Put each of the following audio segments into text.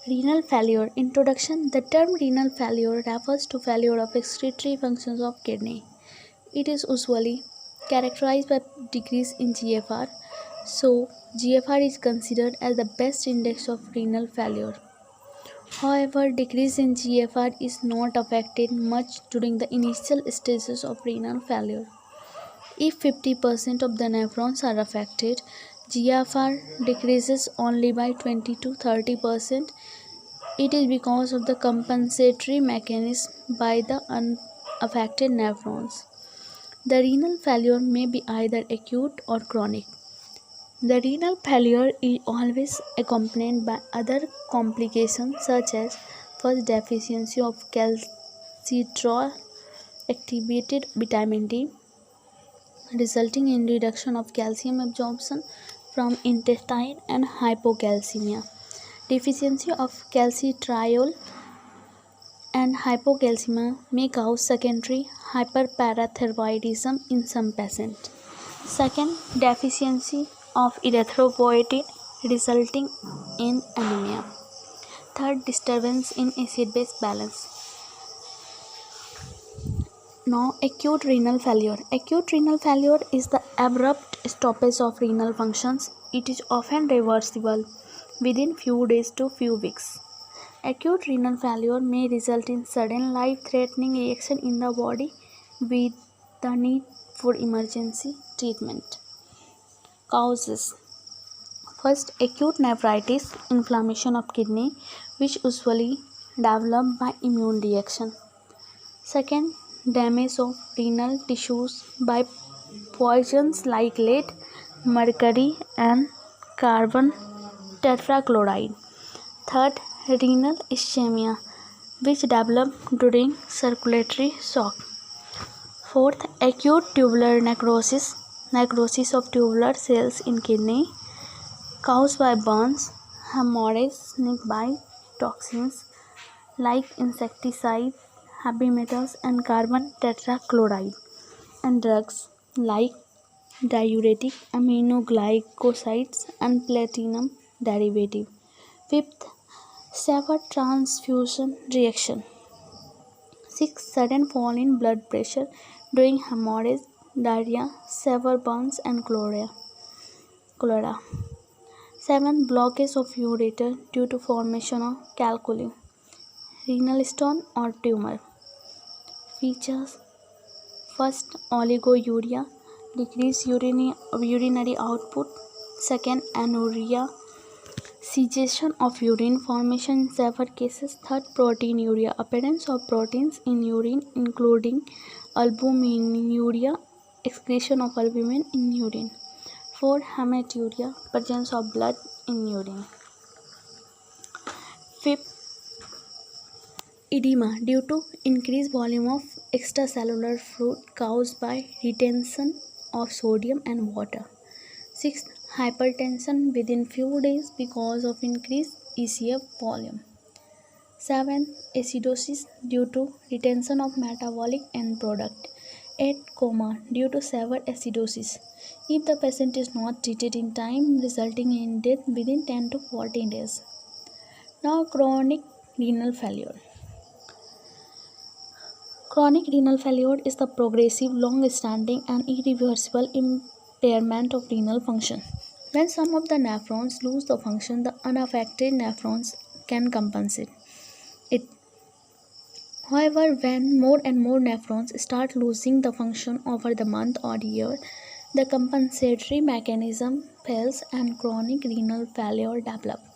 Renal failure. Introduction. The term renal failure refers to failure of excretory functions of kidney. It is usually characterized by decrease in GFR. So, GFR is considered as the best index of renal failure. However, decrease in GFR is not affected much during the initial stages of renal failure. If 50% of the nephrons are affected, GFR decreases only by 20 to 30%. It is because of the compensatory mechanism by the unaffected nephrons. The renal failure may be either acute or chronic. The renal failure is always accompanied by other complications such as first deficiency of calcitriol activated vitamin D, resulting in reduction of calcium absorption from intestine and hypocalcemia. Deficiency of calcitriol and hypocalcemia may cause secondary hyperparathyroidism in some patients. Second, deficiency of erythropoietin resulting in anemia. Third, disturbance in acid-base balance. Now, acute renal failure. Acute renal failure is the abrupt stoppage of renal functions. It is often reversible within few days to few weeks. Acute renal failure may result in sudden life-threatening reaction in the body with the need for emergency treatment. Causes. First, acute nephritis, inflammation of kidney, which usually develop by immune reaction. Second, damage of renal tissues by poisons like lead, mercury, and carbon tetrachloride. Third, renal ischemia, which develop during circulatory shock. Fourth, acute tubular necrosis, necrosis of tubular cells in kidney, caused by burns, hemorrhage, snake bite, toxins like insecticides, heavy metals, and carbon tetrachloride, and drugs like diuretic, aminoglycosides, and platinum derivative. Fifth, severe transfusion reaction. Sixth, sudden fall in blood pressure during hemorrhage, diarrhea, severe burns, and cholera. Seventh, blockage of ureter due to formation of calculi, renal stone, or tumor. Features. First, oliguria, decreased urinary output. Second, anuria, cessation of urine formation in severe cases. Third, proteinuria, appearance of proteins in urine including albuminuria, excretion of albumin in urine. Fourth, hematuria, presence of blood in urine. Fifth, edema due to increased volume of extracellular fluid caused by retention of sodium and water. Sixth, hypertension within few days because of increased ECF volume. Seventh, acidosis due to retention of metabolic end product. 8. Coma due to severe acidosis. If the patient is not treated in time, resulting in death within 10 to 14 days. Now, chronic renal failure. Chronic renal failure is the progressive, long-standing, and irreversible impairment of renal function. When some of the nephrons lose the function, the unaffected nephrons can compensate it. However, when more and more nephrons start losing the function over the month or year, the compensatory mechanism fails and chronic renal failure develops.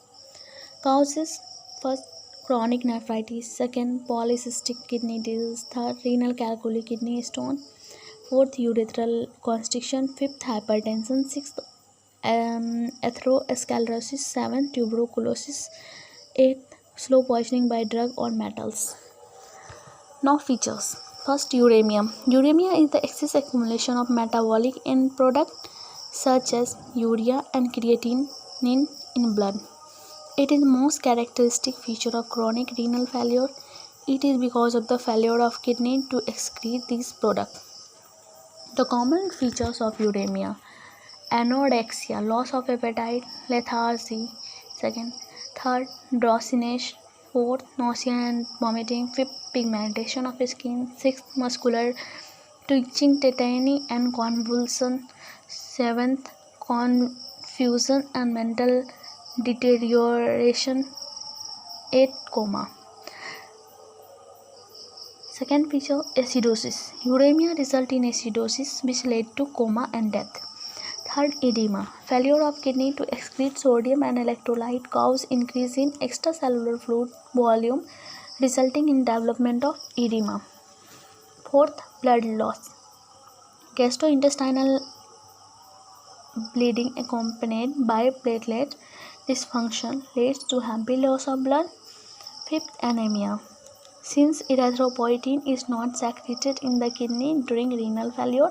Causes. First, chronic nephritis. Second, polycystic kidney disease. Third, renal calculi, kidney stone. Fourth, urethral constriction. Fifth, hypertension. Sixth, atherosclerosis. Seventh, tuberculosis. Eighth, slow poisoning by drug or metals. Now, features. First, uremia. Uremia is the excess accumulation of metabolic end products such as urea and creatinine in blood. It is the most characteristic feature of chronic renal failure. It is because of the failure of kidney to excrete these products. The common features of uremia: anorexia, loss of appetite, lethargy. Second, Third, drowsiness. Fourth, nausea and vomiting. Fifth, pigmentation of skin. Sixth, muscular twitching, tetany and convulsion. Seventh, confusion and mental deterioration. Eighth, coma. Second feature, acidosis. Uremia result in acidosis which led to coma and death. Third, edema. Failure of kidney to excrete sodium and electrolyte cause increase in extracellular fluid volume resulting in development of edema. Fourth, blood loss. Gastrointestinal bleeding accompanied by platelet dysfunction leads to heavy loss of blood. Fifth, anemia. Since erythropoietin is not secreted in the kidney during renal failure,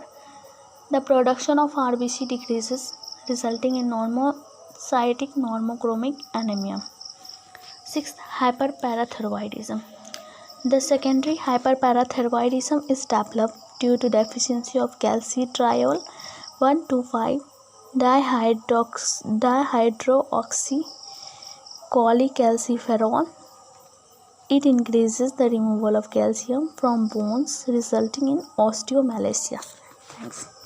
the production of RBC decreases, resulting in normocytic normochromic anemia. Sixth, hyperparathyroidism. The secondary hyperparathyroidism is developed due to deficiency of calcitriol 1,2,5 dihydroxycholecalciferol. It increases the removal of calcium from bones, resulting in osteomalacia. Thanks.